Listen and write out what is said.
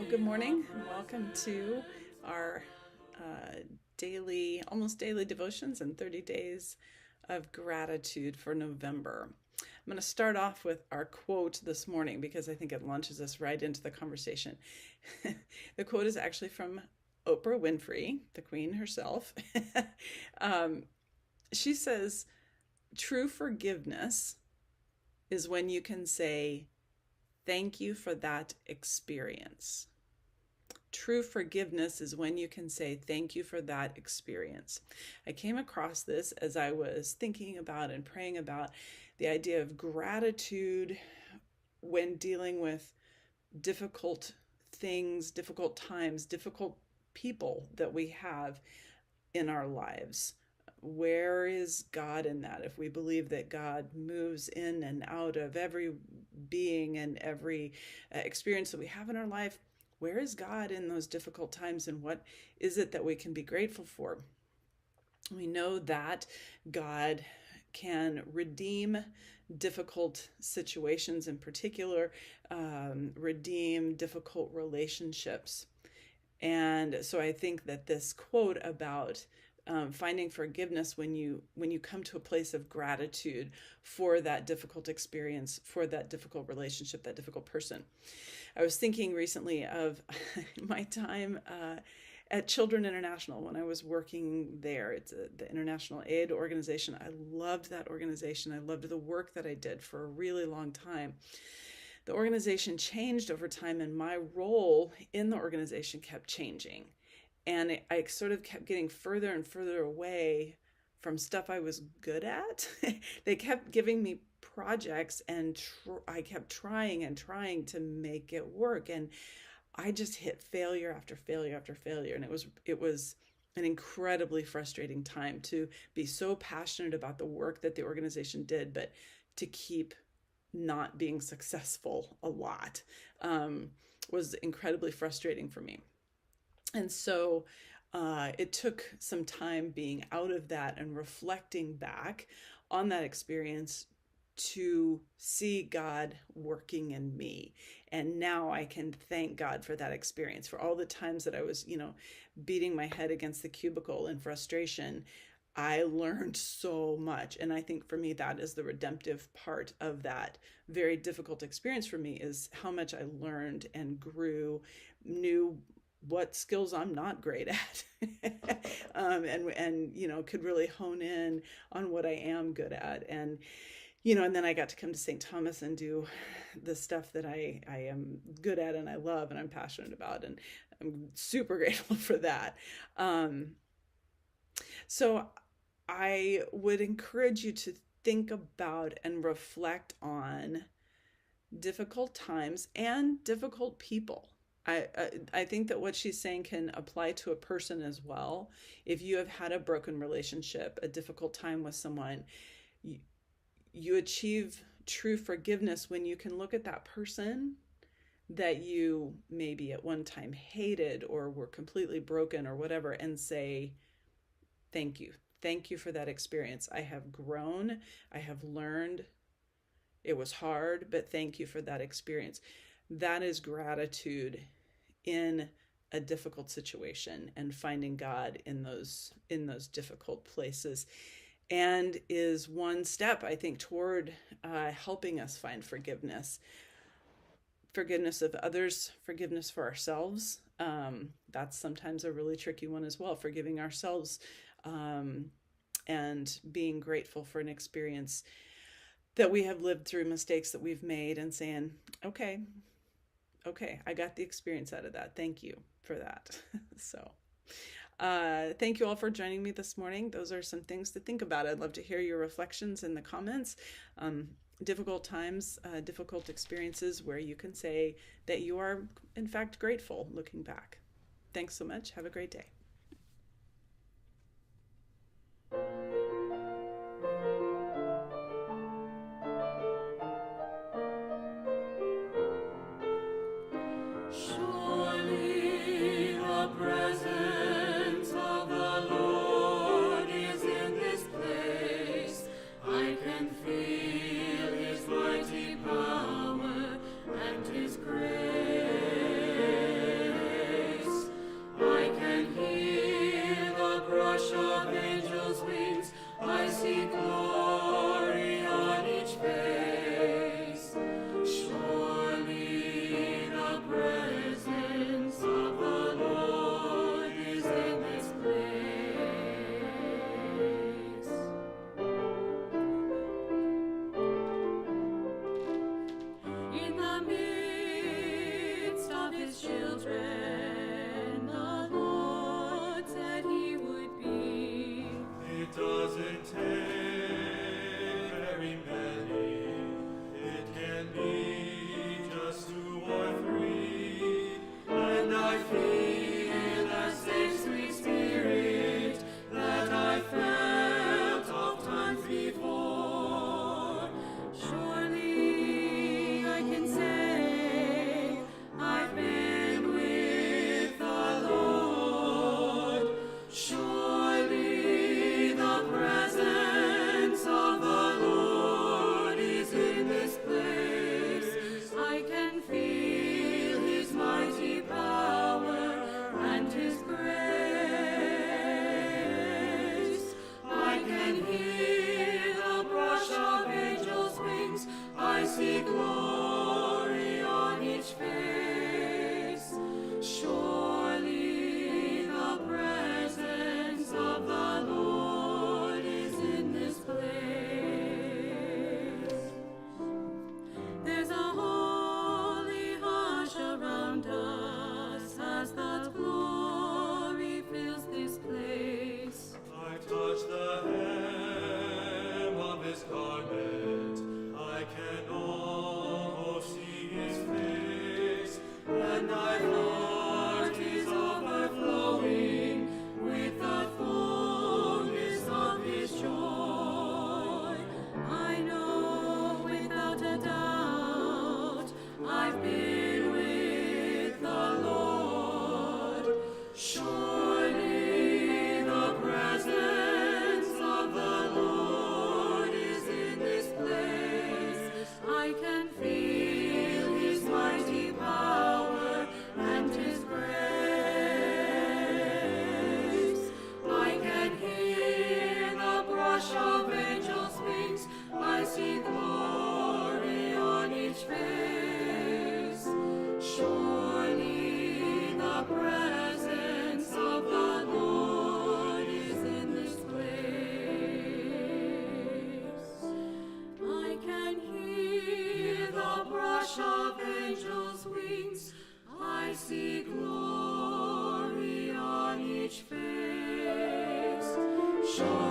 Good morning, and welcome to our almost daily devotions and 30 days of gratitude for November. I'm going to start off with our quote this morning because I think it launches us right into the conversation. The quote is actually from Oprah Winfrey, the queen herself. She says, "True forgiveness is when you can say, 'Thank you for that experience.'" True forgiveness is when you can say, "Thank you for that experience." I came across this as I was thinking about and praying about the idea of gratitude when dealing with difficult things, difficult times, difficult people that we have in our lives. Where is God in that? If we believe that God moves in and out of every being and every experience that we have in our life, where is God in those difficult times, and what is it that we can be grateful for? We know that God can redeem difficult situations, in particular, redeem difficult relationships. And so I think that this quote about finding forgiveness when you come to a place of gratitude for that difficult experience, for that difficult relationship, that difficult person. I was thinking recently of my time at Children International when I was working there. It's the International Aid Organization. I loved that organization. I loved the work that I did for a really long time. The organization changed over time, and my role in the organization kept changing. And I sort of kept getting further and further away from stuff I was good at. They kept giving me projects, and I kept trying and trying to make it work. And I just hit failure after failure after failure. And it was an incredibly frustrating time to be so passionate about the work that the organization did, but to keep not being successful a lot was incredibly frustrating for me. And so it took some time being out of that and reflecting back on that experience to see God working in me. And now I can thank God for that experience, for all the times that I was, beating my head against the cubicle in frustration. I learned so much. And I think for me, that is the redemptive part of that very difficult experience for me, is how much I learned and grew, knew what skills I'm not great at, and could really hone in on what I am good at. And then I got to come to St. Thomas and do the stuff that I am good at and I love and I'm passionate about, and I'm super grateful for that. So I would encourage you to think about and reflect on difficult times and difficult people. I think that what she's saying can apply to a person as well. If you have had a broken relationship, a difficult time with someone, you achieve true forgiveness when you can look at that person that you maybe at one time hated or were completely broken or whatever, and say, "Thank you. Thank you for that experience. I have grown. I have learned. It was hard, but thank you for that experience." That is gratitude in a difficult situation, and finding God in those difficult places, and is one step, I think, toward helping us find forgiveness of others, forgiveness for ourselves. That's sometimes a really tricky one as well, forgiving ourselves, and being grateful for an experience that we have lived through, mistakes that we've made, and saying, okay, I got the experience out of that. Thank you for that. So thank you all for joining me this morning. Those are some things to think about. I'd love to hear your reflections in the comments. Difficult times, difficult experiences where you can say that you are, in fact, grateful looking back. Thanks so much. Have a great day. His mighty power and His grace. his children the Lord said he would be. It doesn't take very many. It can be just 2 or 3. And I feel that same sweet spirit that I felt oft times before. Surely I can say I've been with the Lord. Surely the presence of the Lord is in this place. I can feel his mighty power and his grace. I can hear the brush of angels' wings. I see glory on each face. Surely the presence of the Lord is in this place. There's a holy hush around us as that glory fills this place. I touch the hem of his garment. I can almost see his face, and my heart is overflowing with the fullness of his joy. I know without a doubt I've been with the Lord. Surely the presence of the Lord is in this place. I can feel his mighty power and his grace. I can hear the brush of angels' wings. I see glory on each face. Surely the presence of the Lord is in this place. I can hear the brush of angels' wings. I see glory on each face. Surely